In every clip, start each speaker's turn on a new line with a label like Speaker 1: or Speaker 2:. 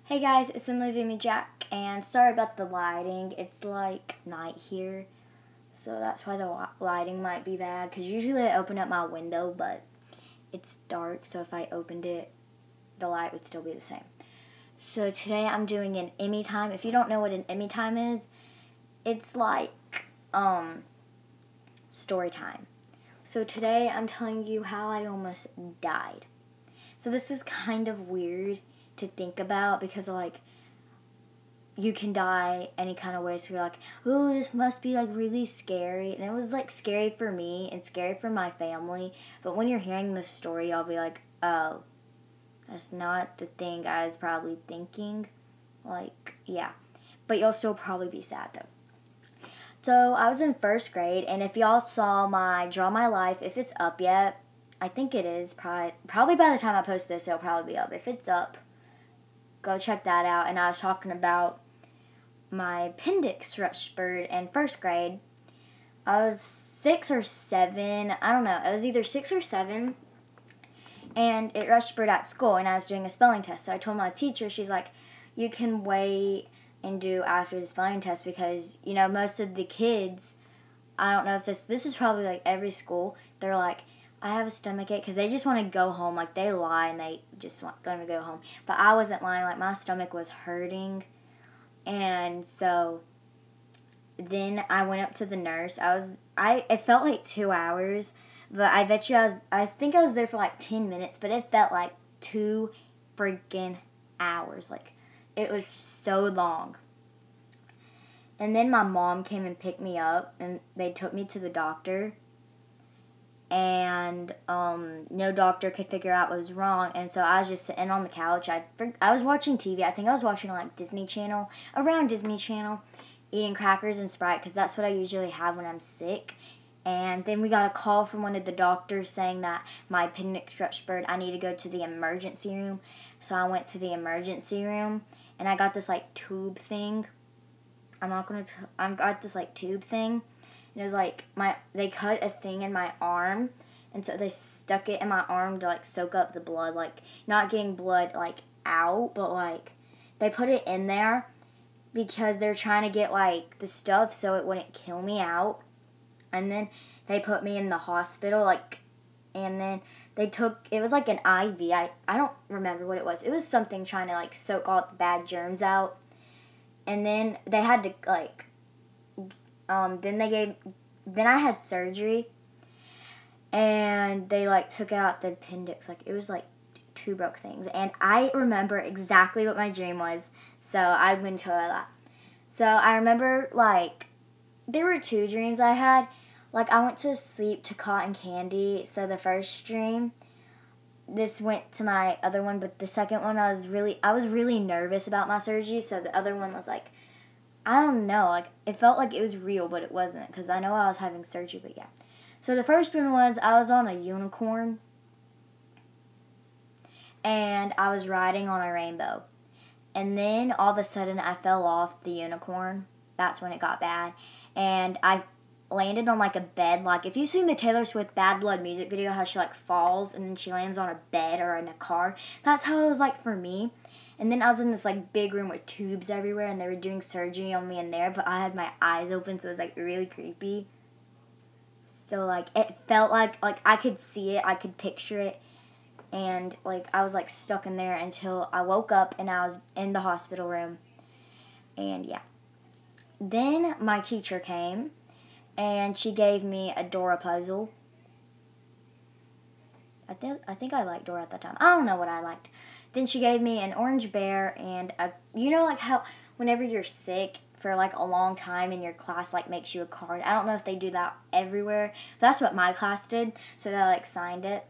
Speaker 1: Hey guys, it's Emily Vimy Jack, and sorry about the lighting. It's like night here, so that's why the lighting might be bad, because usually I open up my window, but it's dark, so if I opened it, the light would still be the same. So today I'm doing an Emmy time. If you don't know what an Emmy time is, it's like story time. So today I'm telling you how I almost died. So this is kind of weird to think about because like you can die any kind of way, so you're like, oh, this must be like really scary. And it was like scary for me and scary for my family, but when you're hearing the story, I'll be like, oh, that's not the thing I was probably thinking. Like, yeah, but you'll still probably be sad though. So I was in first grade, and if y'all saw my Draw My Life, if it's up yet, I think it is, probably by the time I post this, it'll probably be up. If it's up, go check that out. And I was talking about my appendix rush spurred in first grade. I was 6 or 7, I don't know, it was either 6 or 7, and it rush spurred at school, and I was doing a spelling test. So I told my teacher, she's like, you can wait and do after the spelling test, because, you know, most of the kids, I don't know if this is probably like every school, they're like, I have a stomach ache, because they just want to go home. Like, they lie and they just want to go home. But I wasn't lying. Like, my stomach was hurting. And so then I went up to the nurse. It felt like 2 hours, but I bet you I think I was there for like 10 minutes, but it felt like 2 freaking hours. Like, it was so long. And then my mom came and picked me up, and they took me to the doctor. And no doctor could figure out what was wrong, and so I was just sitting on the couch. I was watching TV. I think I was watching like Disney Channel, eating crackers and Sprite, because that's what I usually have when I'm sick. And then we got a call from one of the doctors saying that my appendix ruptured. I need to go to the emergency room. So I went to the emergency room, and I got this like tube thing. I got this like tube thing. And it was like, they cut a thing in my arm, and so they stuck it in my arm to like soak up the blood, like not getting blood like out, but like they put it in there because they're trying to get like the stuff so it wouldn't kill me out. And then they put me in the hospital, like, and then it was like an IV. I don't remember what it was. It was something trying to like soak all the bad germs out. And then they had to like, then I had surgery, and they like took out the appendix. Like, it was like 2 broke things, and I remember exactly what my dream was, so I went into that. So I remember, like, there were 2 dreams I had. Like, I went to sleep to Cotton Candy. So the first dream, this went to my other one, but the second one I was really nervous about my surgery. So the other one was like, I don't know, like, it felt like it was real, but it wasn't, because I know I was having surgery, but yeah. So the first one was, I was on a unicorn, and I was riding on a rainbow. And then, all of a sudden, I fell off the unicorn. That's when it got bad. And I landed on, like, a bed. Like, if you've seen the Taylor Swift Bad Blood music video, how she, like, falls, and then she lands on a bed or in a car, that's how it was like for me. And then I was in this, like, big room with tubes everywhere, and they were doing surgery on me in there, but I had my eyes open, so it was, like, really creepy. So, like, it felt like I could see it, I could picture it, and, like, I was, like, stuck in there until I woke up, and I was in the hospital room, and, yeah. Then my teacher came, and she gave me a Dora puzzle. I think I liked Dora at that time. I don't know what I liked. Then she gave me an orange bear and you know, like how whenever you're sick for like a long time and your class like makes you a card. I don't know if they do that everywhere. But that's what my class did. So they like signed it.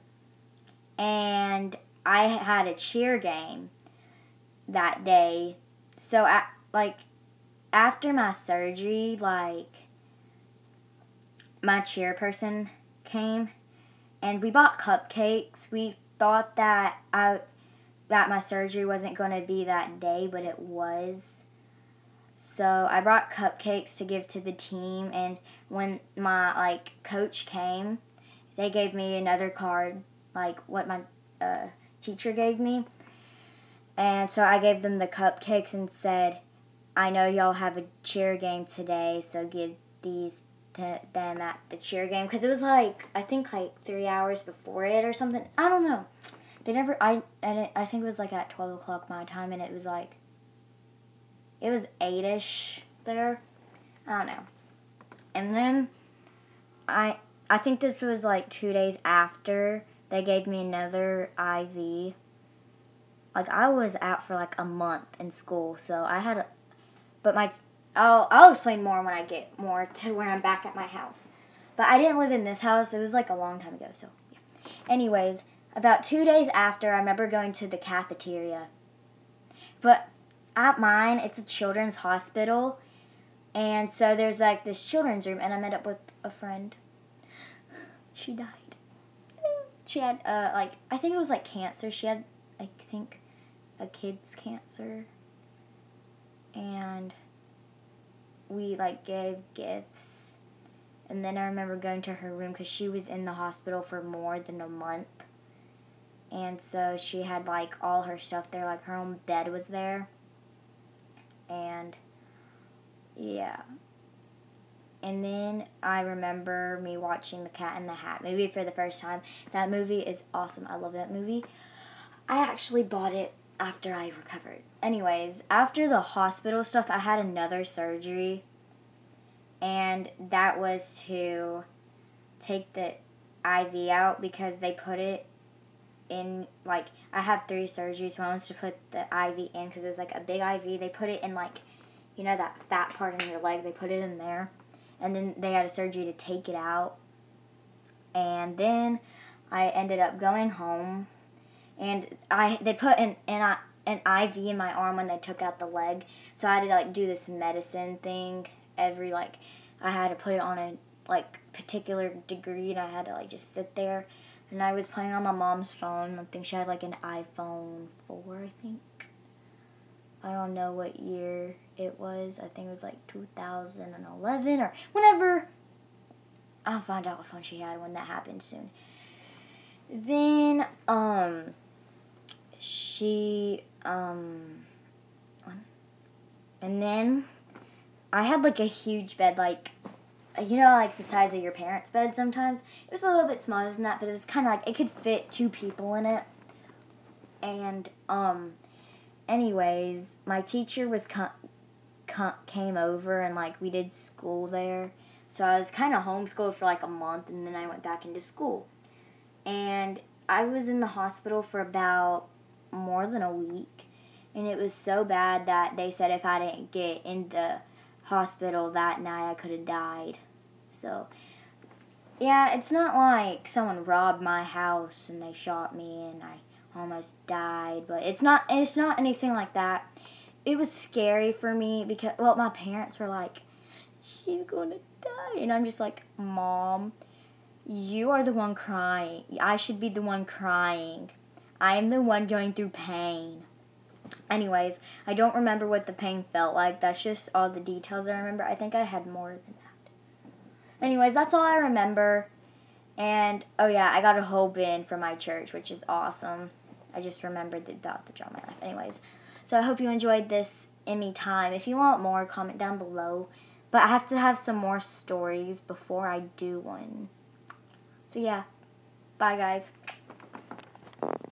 Speaker 1: And I had a cheer game that day. So after my surgery, like, my chairperson came, and we bought cupcakes. We thought that my surgery wasn't going to be that day, but it was. So I brought cupcakes to give to the team, and when my, like, coach came, they gave me another card, like what my teacher gave me. And so I gave them the cupcakes and said, I know y'all have a cheer game today, so give these to them at the cheer game. Because it was like, I think like 3 hours before it or something. I don't know. They never, I think it was like at 12 o'clock my time, and it was like, it was 8-ish there. I don't know. And then I think this was like 2 days after they gave me another IV. Like, I was out for like a month in school, so I had I'll explain more when I get more to where I'm back at my house. But I didn't live in this house. It was like a long time ago, so yeah. Anyways, about 2 days after, I remember going to the cafeteria. But at mine, it's a children's hospital, and so there's like this children's room, and I met up with a friend. She died. She had I think it was like cancer. She had, I think, a kid's cancer, and we like gave gifts. And then I remember going to her room because she was in the hospital for more than a month, and so she had like all her stuff there, like her own bed was there. And yeah. And then I remember me watching the Cat in the Hat movie for the first time. That movie is awesome. I love that movie. I actually bought it after I recovered. Anyways, after the hospital stuff, I had another surgery. And that was to take the IV out because they put it in, like, I had 3 surgeries. One was to put the IV in because it was like a big IV. They put it in, like, you know that fat part in your leg? They put it in there. And then they had a surgery to take it out. And then I ended up going home. And they put an IV in my arm when they took out the leg. So I had to, like, do this medicine thing every, like, I had to put it on a, like, particular degree. And I had to, like, just sit there. And I was playing on my mom's phone. I think she had, like, an iPhone 4, I think. I don't know what year it was. I think it was like 2011 or whenever. I'll find out what phone she had when that happened soon. Then, and then I had like a huge bed, like, you know, like the size of your parents' bed sometimes. It was a little bit smaller than that, but it was kind of like, it could fit 2 people in it. And, anyways, my teacher was came over, and like we did school there, so I was kind of homeschooled for like a month, and then I went back into school. And I was in the hospital for about more than a week, and it was so bad that they said if I didn't get in the hospital that night, I could have died. So yeah, it's not like someone robbed my house and they shot me and I almost died, but it's not anything like that. It was scary for me because, well, my parents were like, she's going to die, and I'm just like, Mom, you are the one crying. I should be the one crying. I am the one going through pain. Anyways, I don't remember what the pain felt like. That's just all the details I remember. I think I had more than that. Anyways, that's all I remember. And, oh yeah, I got a whole bin from my church, which is awesome. I just remembered about the Draw My Life. Anyways, so I hope you enjoyed this Emmy time. If you want more, comment down below. But I have to have some more stories before I do one. So yeah, bye guys.